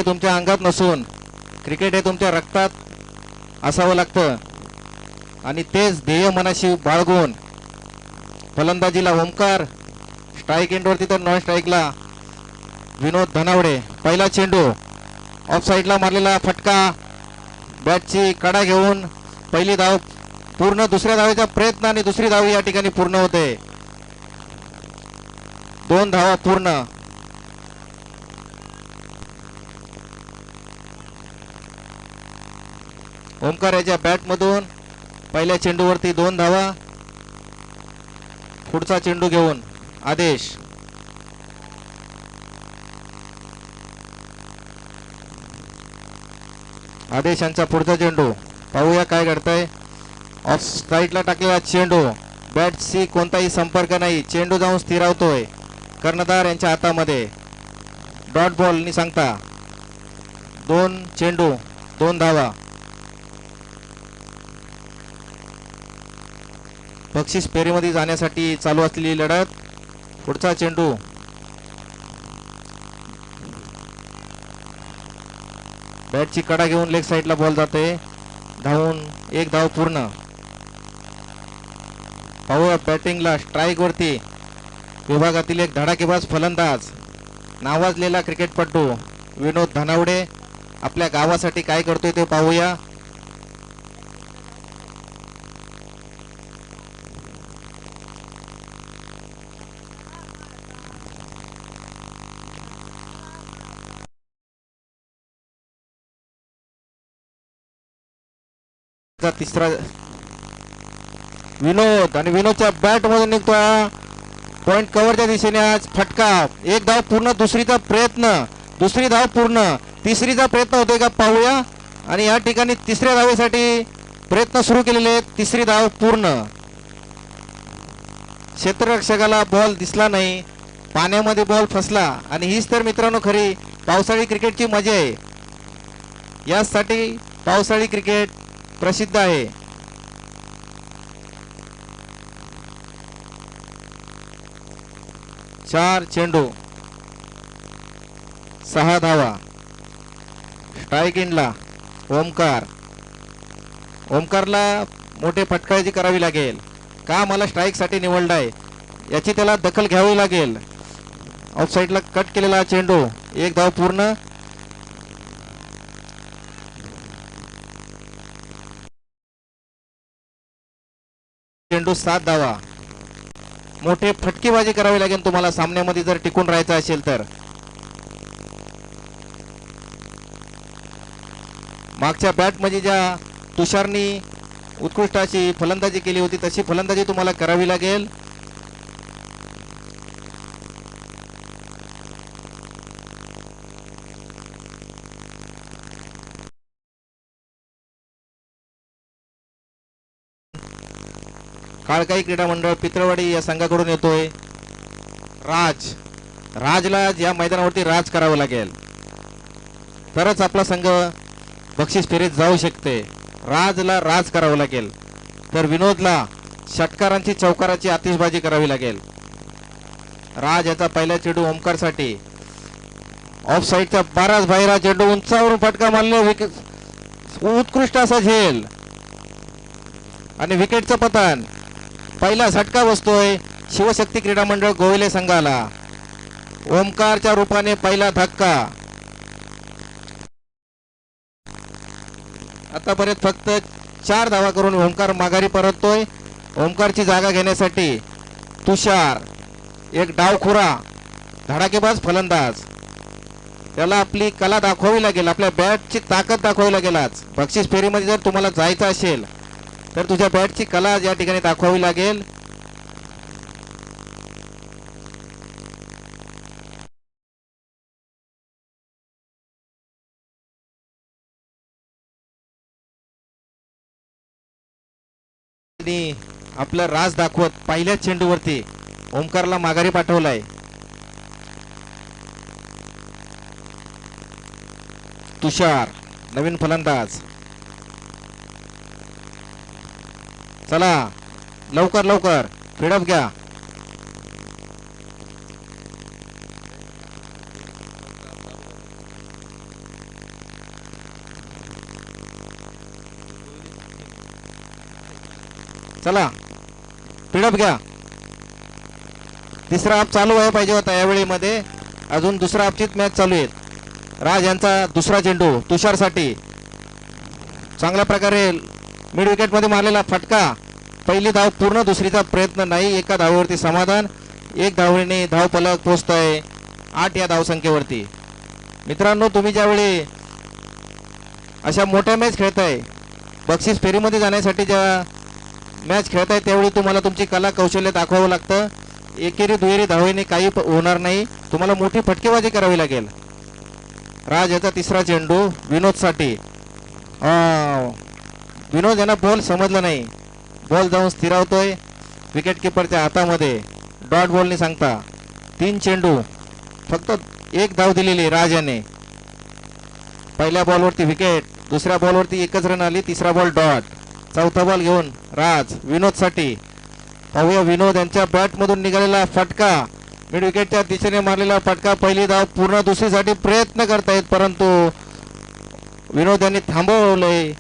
Cricket तुमच्या अंगात नसून क्रिकेट हे तुमच्या रक्तात असावं लागतं आणि तेच ध्येय मनाशी बाळगून फलंदाजीला ओमकार, स्ट्राईक एंडवरती तर नॉन स्ट्राईकला विनोद धनावडे. पहिला चेंडू ऑफ साईडला मारलेला फटका, बॅटची कडा घेऊन पहिली धाव पूर्ण. दुसऱ्या धावेचा प्रयत्न आणि दुसरी धाव या ठिकाणी पूर्ण होते. 2 धावा पूर्ण. ओमकार याच्या बॅटमधून पहिल्या चेंडूवरती 2 धावा. पुढचा चेंडू घेऊन आदेश. आदेशांचा पुढचा चेंडू पाहूया काय घडतंय. ऑफ स्ट्राईकला टाकलेला चेंडू, बॅटशी कोणताही संपर्क नाही. चेंडू जाऊन स्थिरावतोय कर्णधार यांच्या हातामध्ये. डॉट बॉल नि सांगता 2 चेंडू 2 धावा. बक्षीस फेरीमध्ये जाण्यासाठी चालू असलेली लढत. पुढचा चेंडू बॅटची कडा घेऊन लेग साईडला बॉल जाते. धावून 1 धाव पूर्ण. पाहूया बॅटिंगला स्ट्राईक वरती विभागातील एक धडाकेबाज फलंदाज, नावाजलेला क्रिकेटपटू विनोद धनावडे आपल्या गावासाठी काय करतोय ते पाहूया. तिसरा विनोद आणि विनोदच्या बॅट मधून निघतोय पॉइंट कव्हरच्या दिशेने. आज फटका. 1 धाव पूर्ण. दुसरीचा प्रयत्न, दुसरी धाव पूर्ण. तिसरीचा प्रयत्न होतोय का पाहूया. आणि या ठिकाणी तिसऱ्या धावेसाठी प्रयत्न सुरू केलेले आहेत. तिसरी धाव पूर्ण. क्षेत्ररक्षकाला बॉल दिसला नाही, पाण्यामध्ये बॉल फसला. आणि हीच तर मित्रांनो खरी पावसाळी क्रिकेटची मजा आहे. यासाठी पावसाळी क्रिकेट प्रसिद्ध आहे. चार चेंडू 6 धावा. स्ट्राईक एंडला ओमकार. ओमकारला मोठे फटकाळजी करावी लागेल. का मला स्ट्राईक साठी निवडलाय याची त्याला दखल घ्यावी लागेल. ऑफ साईडला कट केलेला चेंडू 1 धाव पूर्ण. चेंडू 7 धावा. मोठे फटकेबाजी करावी लागेल तुम्हाला सामन्यामध्ये जर टिकून राहायचं असेल तर. मागच्या बॅट मध्ये ज्या तुषारनी उत्कृष्ट अशी फलंदाजी केली होती तशी फलंदाजी तुम्हाला करावी लागेल. काळकाई क्रीडा मंडळ पित्रवाडी या संघाकडून येतोय राज. राजला या मैदानावरती राज करावं लागेल तरच आपला संघ बक्षीस फेरीत जाऊ शकते. राजला राज करावं लागेल तर विनोदला षटकारांची चौकाराची आतिषबाजी करावी लागेल. राज याचा पहिला चेंडू ओमकार साठी. ऑफ साईडच्या 12 बाहेर चेंडू उंचावरून फटका मारले. उत्कृष्ट असा झेल आणि विकेटचं पतन. पहिला झटका बसतोय शिवशक्ती क्रीडा मंडळ गोविले संघाला. ओमकारच्या रूपाने पहिला धक्का. आतापर्यंत फक्त 4 धावा करून ओमकार माघारी परततोय. ओमकारची जागा घेण्यासाठी तुषार एक डावखुरा धडाकेबाज फलंदाज. त्याला आपली कला दाखवावी लागेल, आपल्या बॅटची ताकद दाखवावी लागेल. आज बक्षीस फेरीमध्ये जर तुम्हाला जायचं असेल तर तुझ्या बॅटची कला या ठिकाणी दाखवावी लागेल. आपलं राज दाखवत पहिल्या चेंडूवरती ओमकारला माघारी पाठवलाय. तुषार नवीन फलंदाज. चला लवकर लवकर फिडअप घ्या. चला पिडअप घ्या. तिसरा हाफ चालू आहे पाहिजे होता यावेळी मध्ये. अजून दुसरा हाफचीच मॅच चालू आहे. राज यांचा दुसरा चेंडू तुषारसाठी. चांगल्या प्रकारे मिड विकेट मध्ये मारलेला फटका. पहिली धाव पूर्ण, दुसरीचा प्रयत्न नाही. एका धावेवरती समाधान. एक धावेने धाव फलक पोहोचतोय 8 या धावसंख्येवरती. मित्रांनो, तुम्ही ज्यावेळी अशा मोठ्या मॅच खेळताय, बक्षीस फेरीमध्ये जाण्यासाठी ज्या मॅच खेळताय, त्यावेळी तुम्हाला तुमची कला कौशल्य दाखवावं लागतं. एकेरी दुहेरी धावेने काही होणार नाही. तुम्हाला मोठी फटकेबाजी करावी लागेल. राज याचा तिसरा चेंडू विनोदसाठी. विनोद यांना बॉल समजला नाही. बॉल जाऊन स्थिरावतोय विकेट किपरच्या हातामध्ये. डॉट बॉलने सांगता 3 चेंडू, फक्त 1 धाव दिलेली राज याने. पहिल्या बॉलवरती विकेट, दुसऱ्या बॉलवरती 1च रन आली, तिसरा बॉल डॉट. चौथा बॉल घेऊन राज विनोदसाठी. पाहूया विनोद यांच्या बॅटमधून निघालेला फटका. मिड विकेटच्या दिशेने मारलेला फटका. पहिली धाव पूर्ण, दुसरीसाठी प्रयत्न करतायत, परंतु विनोद यांनी थांबवलंय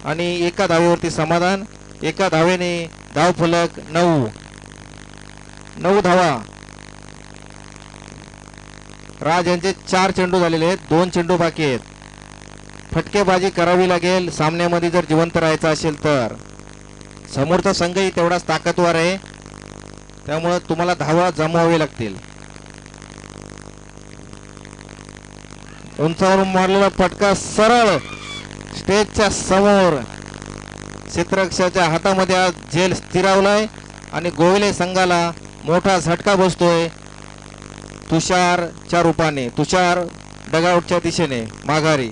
आणि एका धावेवरती समाधान. एका धावेने धाव फलक 9 धावा. राज यांचे 4 चेंडू झालेले आहेत, 2 चेंडू बाकी आहेत. फटकेबाजी करावी लागेल सामन्यामध्ये जर जिवंत राहायचं असेल तर. समोरचा संघही तेवढाच ताकदवार आहे, त्यामुळे तुम्हाला धावा जमवावे लागतील. उंचावरून मारलेला फटका सरळ स्टेजच्या समोर. क्षेत्ररक्षकाच्या हातामध्ये आज झेल स्थिरावलाय आणि गोविले संघाला मोठा झटका बसतोय तुषारच्या रूपाने. तुषार डगआउटच्या दिशेने माघारी.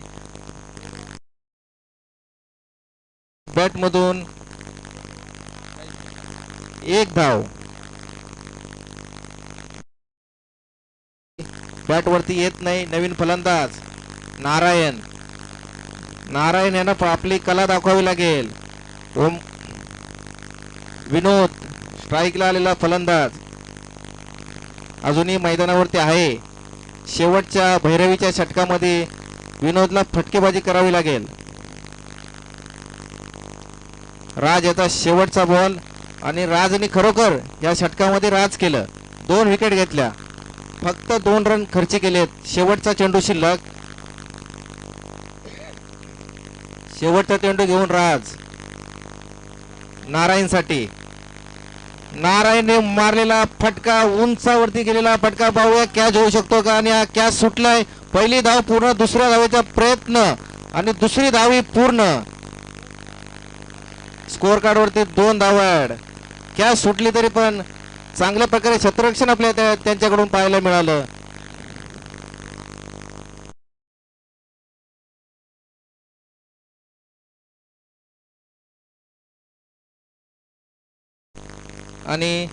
बॅटमधून 1 धाव. बॅटवरती येत नाही नवीन फलंदाज नारायण. नारायण यांना आपली कला दाखवावी लागेल. विनोद स्ट्राईकला आलेला फलंदाज अजूनही मैदानावरती आहे. शेवटच्या भैरवीच्या षटकामध्ये विनोदला फटकेबाजी करावी लागेल. राज याचा शेवटचा बॉल आणि राजने खरोखर या षटकामध्ये राज केलं. 2 विकेट घेतल्या, फक्त 2 रन खर्च केलेत. शेवटचा चेंडू शिल्लक. शेवटचा चेंडू घेऊन राज नारायणसाठी. नारायणने मारलेला फटका, उंचावरती गेलेला फटका. पाहूया कॅच होऊ शकतो का, आणि हा कॅच सुटलाय. पहिली धाव पूर्ण, दुसऱ्या धावेचा प्रयत्न आणि दुसरी धावी पूर्ण. स्कोअर कार्ड वरती 2 धावा ऍड. कॅच सुटली तरी पण चांगल्या प्रकारे क्षेत्ररक्षण आपल्याला त्यांच्याकडून पाहायला मिळालं. आणि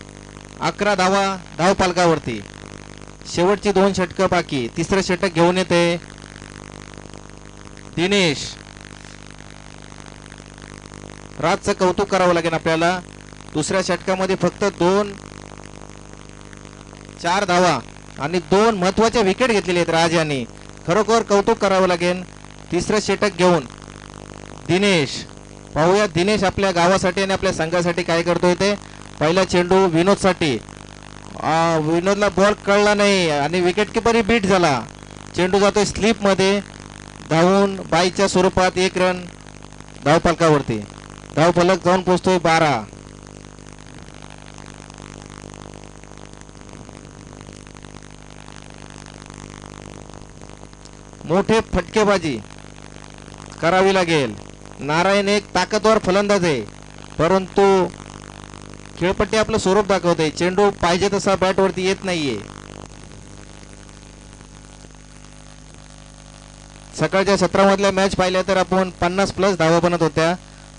11 धावा धाव पालकावरती. शेवटची 2 षटकं बाकी. तिसरं षटक घेऊन येते दिनेश. राजचं कौतुक करावं लागेल आपल्याला. दुसऱ्या षटकामध्ये फक्त 4 धावा आणि 2 महत्वाच्या विकेट घेतलेले आहेत राज यांनी. खरोखर कौतुक करावं लागेल. तिसरं षटक घेऊन दिनेश. पाहूया दिनेश आपल्या गावासाठी आणि आपल्या संघासाठी काय करतोय ते. पहिला चेंडू विनोदसाठी. विनोदला बॉल कळला नाही आणि विकेट किपरही बीट झाला. चेंडू जातोय स्लिप मध्ये. धावून बाईच्या स्वरूपात 1 रन धाव फलकावरती. धाव फलक जाऊन पोहोचतोय 12. मोठे फटकेबाजी करावी लागेल. नारायण एक ताकदवार फलंदाज आहे, परंतु खेळपट्टी आपलं स्वरूप दाखवते. चेंडू पाहिजे तसा बॅटवरती येत नाहीये. सकाळच्या सत्रामधल्या मॅच पाहिल्या तर आपण 50+ धावा बनत होत्या,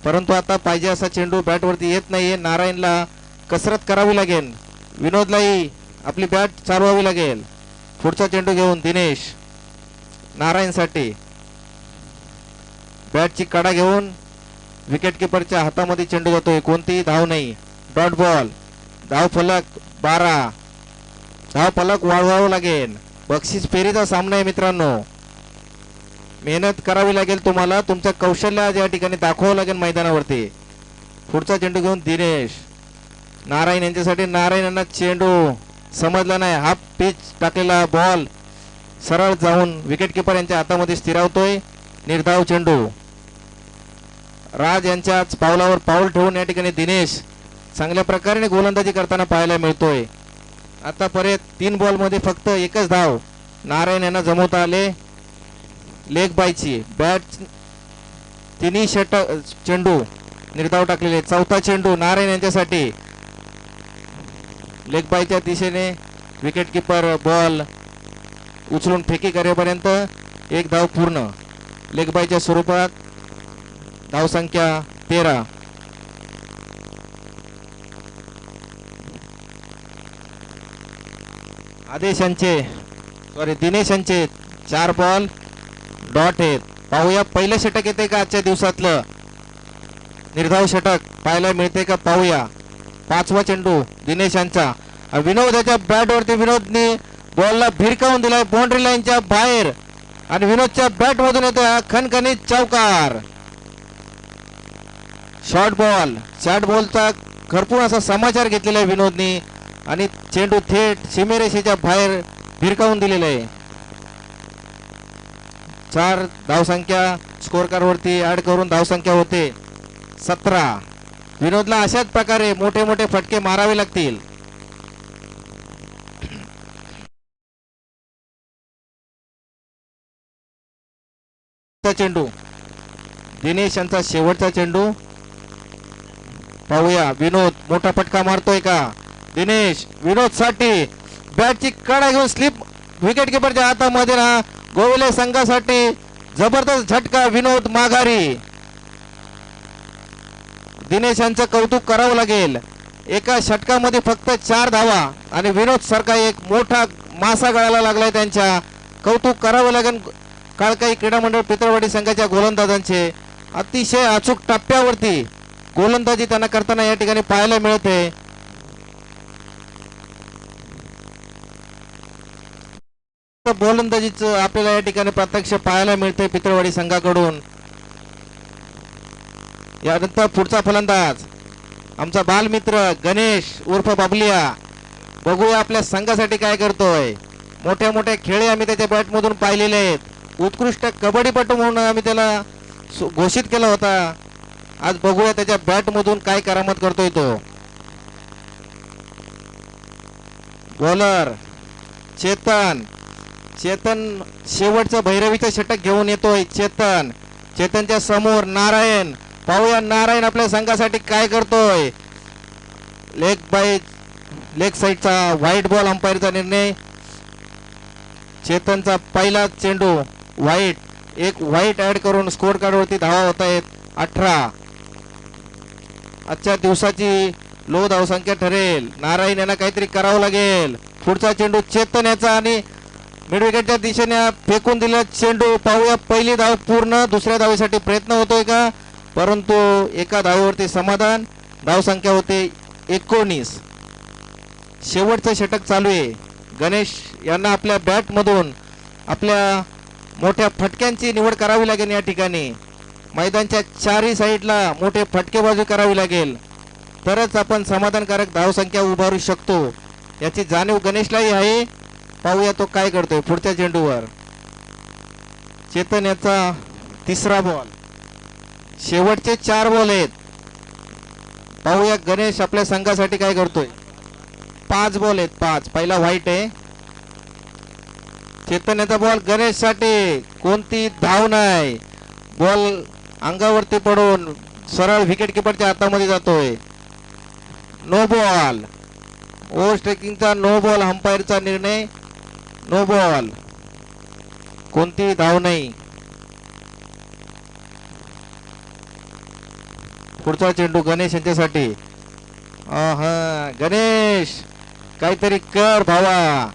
परंतु आता पाहिजे असा चेंडू बॅटवरती येत नाहीये. नारायणला कसरत करावी लागेल. विनोदलाही आपली बॅट चालवावी लागेल. पुढचा चेंडू घेऊन दिनेश नारायणसाठी. बॅटची कडा घेऊन विकेट किपरच्या हातामध्ये चेंडू जातोय. कोणतीही धाव नाही. Dot ball. धाव फलक 12. धाव फलक वाढवावं लागेल. बक्षीस फेरीचा सामना आहे मित्रांनो. मेहनत करावी लागेल तुम्हाला. तुमचं कौशल्य आज या ठिकाणी दाखवावं लागेल मैदानावरती. पुढचा चेंडू घेऊन दिनेश. नारायण यांच्यासाठी. नारायण यांना चेंडू समजला नाही. हाफ पिच टाकलेला बॉल सरळ जाऊन विकेट किपर यांच्या हातामध्ये स्थिरावतोय. निर्धाव चेंडू. राज यांच्याच पावलावर पाऊल ठेवून या ठिकाणी दिनेश चांगल्या प्रकारे गोलंदाजी करताना पाहायला मिळतोय. आतापर्यंत 3 बॉलमध्ये फक्त एकच धाव नारायण यांना जमवता आले. लेग बायची बॅट. तिन्ही चेंडू निर्धाव टाकलेले. चौथा चेंडू नारायण यांच्यासाठी. लेग बायच्या दिशेने विकेट किपर बॉल उचलून फेकी करेपर्यंत 1 धाव पूर्ण. लेग बायच्या स्वरूपात धावसंख्या 13. दिनेश यांचे 4 बॉल डॉट आहेत. पाहूया पहिलं षटक येते का आजच्या दिवसातलं. निर्धाव षटक पाहायला मिळते का पाहूया. 5वा चेंडू दिनेश यांचा. विनोद याच्या बॅटवरती. विनोदने बॉलला भिरकावून दिलाय बाउंड्री लाईनच्या बाहेर आणि विनोदच्या बॅट मधून येतो खणखणीत चौकार. शॉर्ट बॉलचा खरपून असा समाचार घेतलेला आहे विनोदने आणि चेंडू थेट सीमेरेषेच्या बाहेर भिरकावून दिलेला आहे. 4 धावसंख्या स्कोर कार्ड वरती ऍड करून धावसंख्या होते 17. विनोदला अशाच प्रकारे मोठे मोठे फटके मारावे लागतील. चेंडू दिनेश यांचा शेवटचा चेंडू. पाहूया विनोद मोठा फटका मारतोय का. दिनेश विनोद साठी बॅटची कडा घेऊन स्लिप विकेट किपरच्या हातामध्ये ना. गोविले संघासाठी जबरदस्त झटका. विनोद माघारी. दिनेश यांचं कौतुक करावं लागेल. एका षटकामध्ये फक्त 4 धावा आणि विनोद सारखा एक मोठा मासा गळायला लागलाय. त्यांच्या कौतुक करावं लागेल काळकाई क्रीडा मंडळ पितळवाडी संघाच्या गोलंदाजांचे. अतिशय अचूक टप्प्यावरती गोलंदाजी त्यांना करताना या ठिकाणी पाहायला मिळते. गोलंदाजीच आपल्याला या ठिकाणी प्रत्यक्ष पाहायला मिळते पितळवाडी संघाकडून. यानंतर पुढचा फलंदाज आमचा बालमित्र गणेश उर्फ बाबलिया. बघूया आपल्या संघासाठी काय करतोय. मोठ्या मोठ्या खेळे आम्ही त्याच्या बॅट मधून पाहिलेले आहेत. उत्कृष्ट कबड्डीपटू म्हणून आम्ही त्याला घोषित केला होता. आज बघूया त्याच्या बॅट मधून काय करामत करतोय तो. बॉलर चेतन शेवटचं भैरवीचं षटक घेऊन येतोय. चेतनच्या समोर नारायण. पाहूया नारायण आपल्या संघासाठी काय करतोय. लेग साइडचा व्हाईट बॉल अंपायरचा निर्णय. चेतनचा पहिला चेंडू व्हाईट. एक व्हाईट ऍड करून स्कोर कार्ड वरती धावा होत आहेत 18. आजच्या दिवसाची लो धावसंख्या ठरेल. नारायण यांना काहीतरी करावं लागेल. पुढचा चेंडू चेतन याचा आणि मिड विकेटच्या दिशेने फेकून दिला चेंडू. पाहूया पहिली धाव पूर्ण. दुसऱ्या धावेसाठी प्रयत्न होतोय का परंतु एका धावेवरती समाधान. धावसंख्या होते 19. शेवटचं षटक चालू आहे. गणेश यांना आपल्या बॅट मधून आपल्या मोठ्या फटक्यांची निवड करावी लागेल. या ठिकाणी मैदानच्या 4ही साईडला मोठे फटकेबाजी करावी लागेल तरच आपण समाधानकारक धावसंख्या उभारू शकतो. याची जाणीव गणेशलाही आहे. पाहूया तो काय करतोय. पुढच्या चेंडूवर चेतन याचा 3रा बॉल. शेवटचे 4 बॉल आहेत. पाहूया गणेश आपल्या संघासाठी काय करतोय. 5 बॉल आहेत. 5. पहिला व्हाईट आहे. चेतन याचा बॉल गणेश साठी. कोणती धाव नाही. बॉल अंगावरती पडून सरळ विकेट किपरच्या हातामध्ये जातोय. No ball. ओव्हर स्ट्रायकिंगचा नो बॉल. अंपायरचा निर्णय नो बॉल. कोणती धाव नाही. पुढचा चेंडू गणेश यांच्यासाठी. गणेश काहीतरी कर भावा.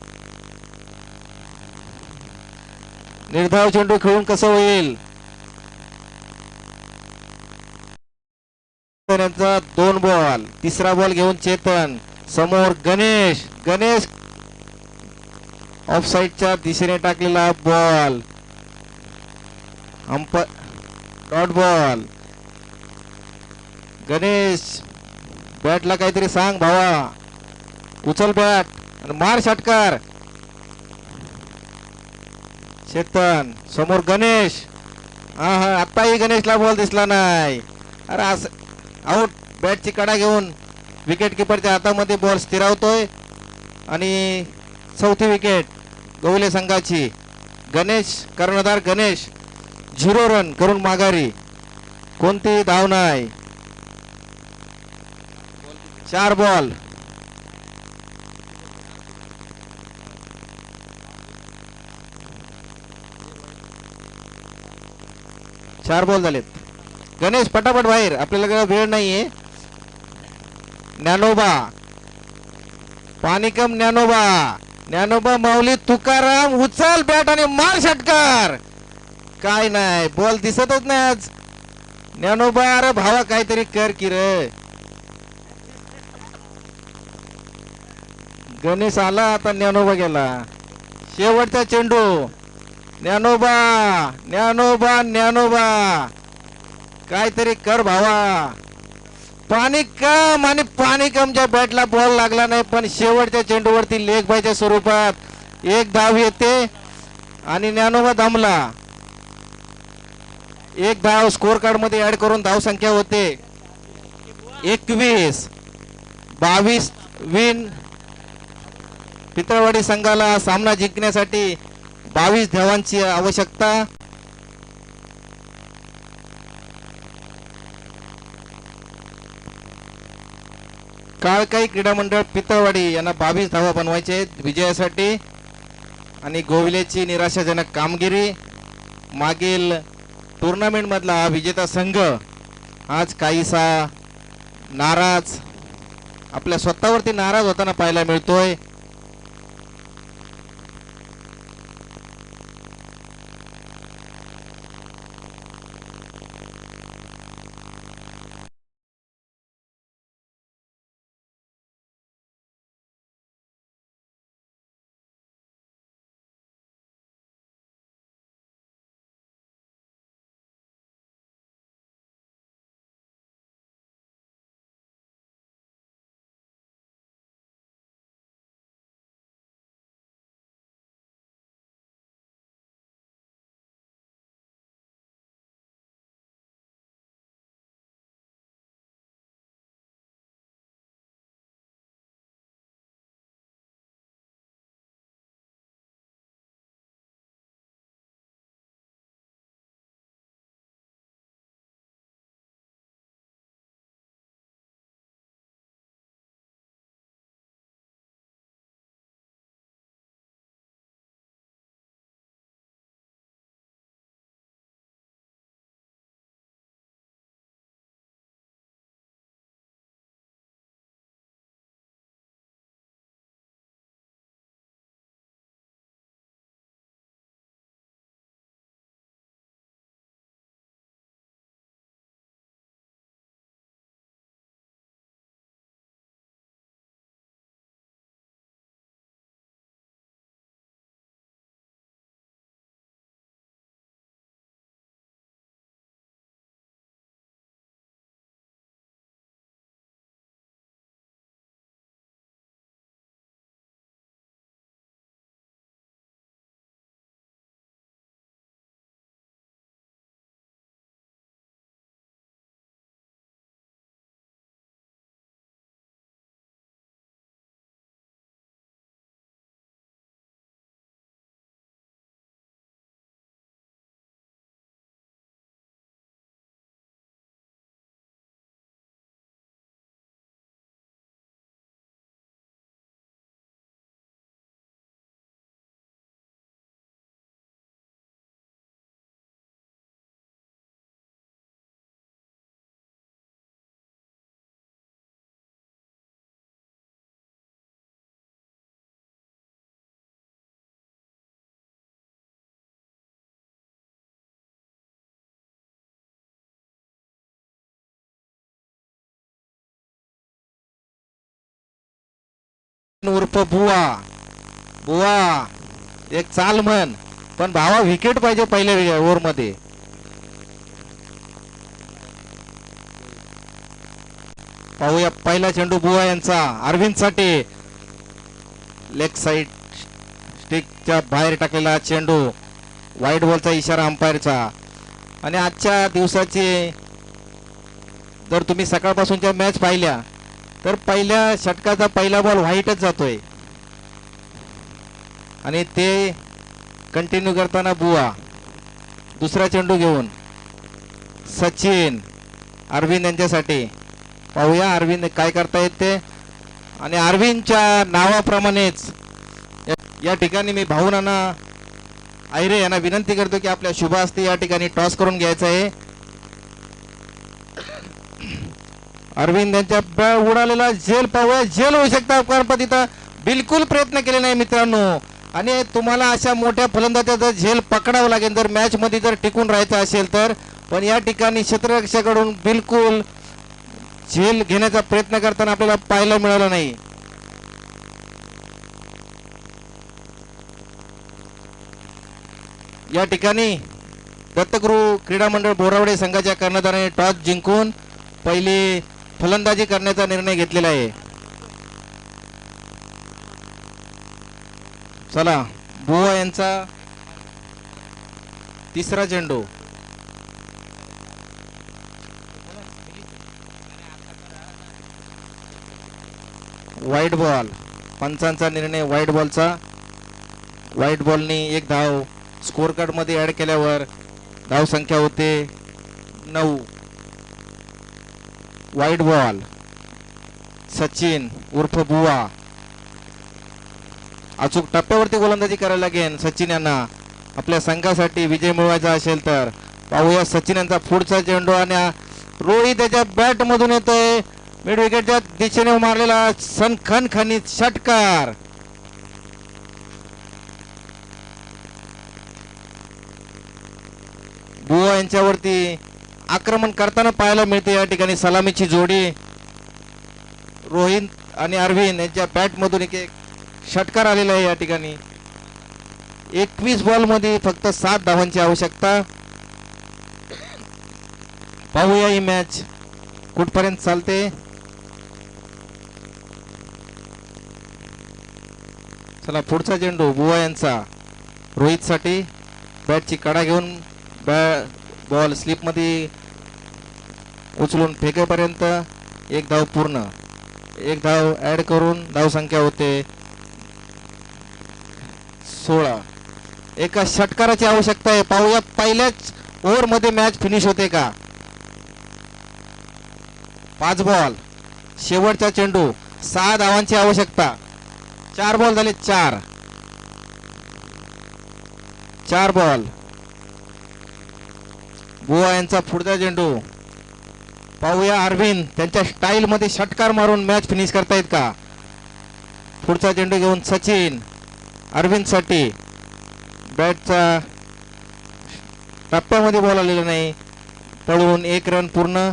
निर्धाव चेंडू खेळून कसं होईल. 2 बॉल. 3रा बॉल घेऊन चेतन. समोर गणेश ऑफ साइडच्या दिशेने टाकलेला बॉल. Dot ball. गणेश बॅटला काहीतरी सांग भावा. उचल बॅट आणि मार षटकार. चेतन समोर गणेश. हा हा आत्ताही गणेशला बॉल दिसला नाही. अरे असं आउट. बॅटची कडा घेऊन विकेट किपरच्या हातामध्ये बॉल स्थिरावतोय आणि चौथी विकेट गोवले संघाची. गणेश कर्णधार गणेश 0 रन करून माघारी. कोणतीही धाव नाही. 4 बॉल. चार बॉल झालेत. गणेश पटापट बाहेर. आपल्याला वेळ नाहीये. ज्ञानोबा पानिकम ज्ञानोबा माऊली तुकाराम उचल बॅट आणि मार षटकार. काय नाही बॉल दिसतच नाही आज. ज्ञानोबा अरे भावा काहीतरी कर की रे. गणेश आला आता ज्ञानोबा गेला. शेवटचा चेंडू. ज्ञानोबा काहीतरी कर भावा. पानिकमच्या बॅटला बॉल लागला नाही पण शेवटच्या चेंडूवरती लेग बायच्या स्वरूपात एक धाव येते आणि ज्ञानोबा दमला. एक धाव स्कोर कार्ड मध्ये ऍड करून धाव संख्या होते 21. 22 विन. पितळवाडी संघाला सामना जिंकण्यासाठी 22 धावांची आवश्यकता. काळकाई क्रीडा मंडळ पितळवाडी यांना 22 धावा बनवायचे आहेत विजयासाठी. आणि गोविलेची निराशाजनक कामगिरी. मागील टुर्नामेंट मधला हा विजेता संघ आज काहीसा नाराज, आपल्या स्वतःवरती नाराज होताना पाहायला मिळतोय. उर्फ बुवा एक चाल म्हण पण भावा विकेट पाहिजे पहिल्या ओव्हर मध्ये. पाहूया पहिला चेंडू बुवा यांचा अरविंद साठी लेग साइड स्टिकच्या बाहेर टाकलेला चेंडू, वाईट बॉलचा इशारा अंपायरचा. आणि आजच्या दिवसाचे जर तुम्ही सकाळपासूनच्या मॅच पाहिल्या तर पहिल्या षटकाचा पहिला बॉल व्हाईटच जातोय आणि ते कंटिन्यू करताना बुवा. दुसरा चेंडू घेऊन सचिन अरविंद यांच्यासाठी. पाहूया अरविंद काय करतायत ते. आणि अरविंदच्या नावाप्रमाणेच या ठिकाणी मी भाऊनाना आयरे यांना विनंती करतो की आपल्या शुभ हस्ते या ठिकाणी टॉस करून घ्यायचं आहे. अरविंद यांच्या उडालेला झेल पाहूया, झेल होऊ शकता पण तिथं बिलकुल प्रयत्न केले नाही मित्रांनो. आणि तुम्हाला अशा मोठ्या फलंदाजाचा झेल पकडावं लागेल जर मॅच मध्ये जर टिकून राहायचं असेल तर. पण या ठिकाणी क्षेत्ररक्षकाकडून बिलकुल झेल घेण्याचा प्रयत्न करताना आपल्याला पाहायला मिळालं नाही. या ठिकाणी दत्तगुरु क्रीडा मंडळ बोरावडे संघाच्या कर्णधाराने टॉस जिंकून पहिली फलंदाजी करण्याचा निर्णय घेतलेला आहे. चला बुवा यांचा तिसरा चेंडू. वाईट बॉल, पंचांचा निर्णय वाईट बॉलचा. वाईट बॉलनी एक धाव स्कोर कार्ड मध्ये ऍड केल्यावर धाव संख्या होते 9. वाईट बॉल. सचिन उर्फ बुवा अचूक टप्प्यावरती गोलंदाजी करायला लागेल सचिन यांना आपल्या संघासाठी विजय मिळवायचा असेल तर. पाहूया सचिन यांचा पुढचा चेंडू आणि रोहित त्याच्या बॅट मधून येतोय. मिड विकेटच्या दिशेने मारलेला खणखणीत षटकार. बुवा यांच्यावरती आक्रमण करताना पाहायला मिळते. या ठिकाणी सलामीची जोडी रोहित आणि अरविंद यांच्या बॅट मधून एक षटकार आलेला आहे. या ठिकाणी 21 बॉल मध्ये फक्त 7 धावांची आवश्यकता. पाहूया ही मॅच कुठपर्यंत चालते. चला पुढचा चेंडू बुवा यांचा रोहित साठी. बॅटची कडा घेऊन बॉल स्लिप मध्ये उचलून फेकेपर्यंत एक धाव पूर्ण. एक धाव ऍड करून धाव संख्या होते 16. एका षटकाराची आवश्यकता आहे. पाहूया पहिल्याच ओव्हर मध्ये मॅच फिनिश होते का. 5 बॉल शेवटचा चेंडू 6 धावांची आवश्यकता. 4 बॉल झाले 4 बॉल. बुवा यांचा पुढचा चेंडू. पाहूया अरविंद त्यांच्या स्टाईल मध्ये षटकार मारून मॅच फिनिश करतायत का. पुढचा चेंडू घेऊन सचिन अरविंद साठी. बॅटचा टप्प्यामध्ये बॉल आलेला नाही. पळून 1 रन पूर्ण.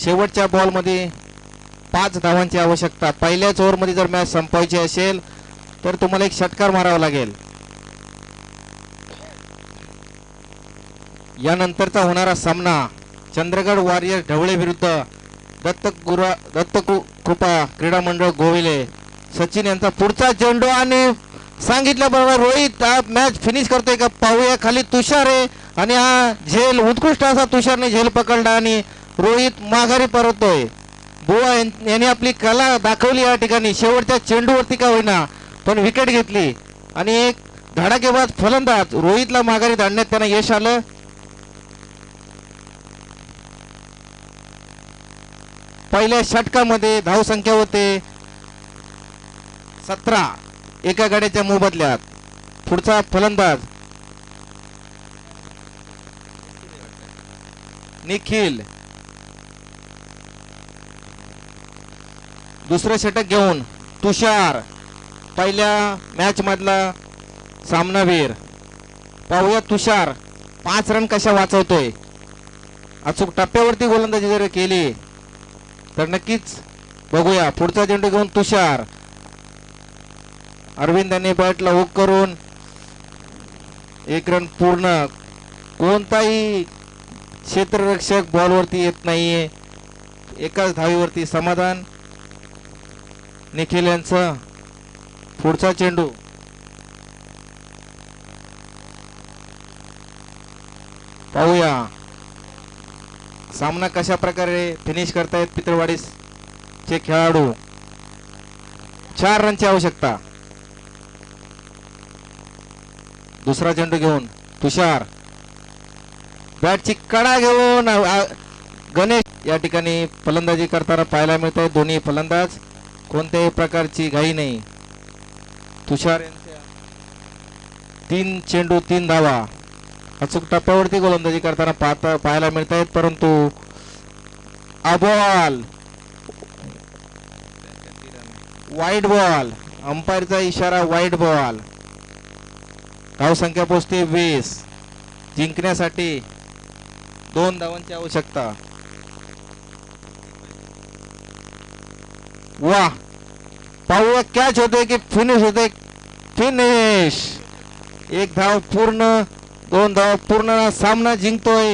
शेवटच्या बॉल मध्ये 5 धावांची आवश्यकता. पहिल्याच ओव्हर मध्ये जर मॅच संपवायची असेल तर तुम्हाला एक षटकार मारावा लागेल. यानंतरचा होणारा सामना चंद्रगड वॉरियर ढवळे विरुद्ध दत्तकृपा क्रीडा मंडळ गोविले. सचिन यांचा पुढचा चेंडू आणि सांगितल्याबरोबर रोहित हा मॅच फिनिश करतोय का. पाहूया खाली तुषार आहे आणि हा झेल उत्कृष्ट असा तुषारने झेल पकडला आणि रोहित माघारी परततोय. बुवा यांनी आपली कला दाखवली या ठिकाणी. शेवटच्या चेंडूवरती का होईना पण विकेट घेतली आणि एक धडाकेबाज फलंदाज रोहितला माघारी धाडण्यात त्यांना यश आलं. पहिल्या षटकामध्ये धाव संख्या होते 17 एका गड्याच्या मोबदल्यात. पुढचा फलंदाज निखिल. दुसरं षटक घेऊन तुषार पहिल्या मॅच मधला सामनावीर. पाहूया तुषार 5 रन कशा वाचवतोय. अचूक टप्प्यावरती गोलंदाजी जर केली तर नक्कीच बघूया. पुढचा चेंडू घेऊन तुषार. अरविंदांनी बॅटला हुक करून 1 रन पूर्ण. कोणताही क्षेत्ररक्षक बॉलवरती येत नाहीये. एकाच धावीवरती समाधान. निखिल यांचं पुढचा चेंडू पाहूया सामना कशा प्रकारे फिनिश करतायत पितळवाडी चे खेळाडू. 4 रनची आवश्यकता. दुसरा चेंडू घेऊन तुषार बॅटची कडा घेऊन गणेश या ठिकाणी फलंदाजी करताना पाहायला मिळत आहे. दोन्ही फलंदाज कोणत्याही प्रकारची घाई नाही. तुषार यांच्या 3 चेंडू 3 धावा अचूक टप्प्यावरती गोलंदाजी करताना पाहायला मिळत आहेत. परंतु बॉल वाईड बॉल. अंपायरचा इशारा वाईड बॉल. धावसंख्या पोहोचते 20. जिंकण्यासाठी 2 धावांची आवश्यकता. वा पाहूया कॅच होते की फिनिश होते. फिनिश. 1 धाव पूर्ण 2 धाव पूर्ण. सामना जिंकतोय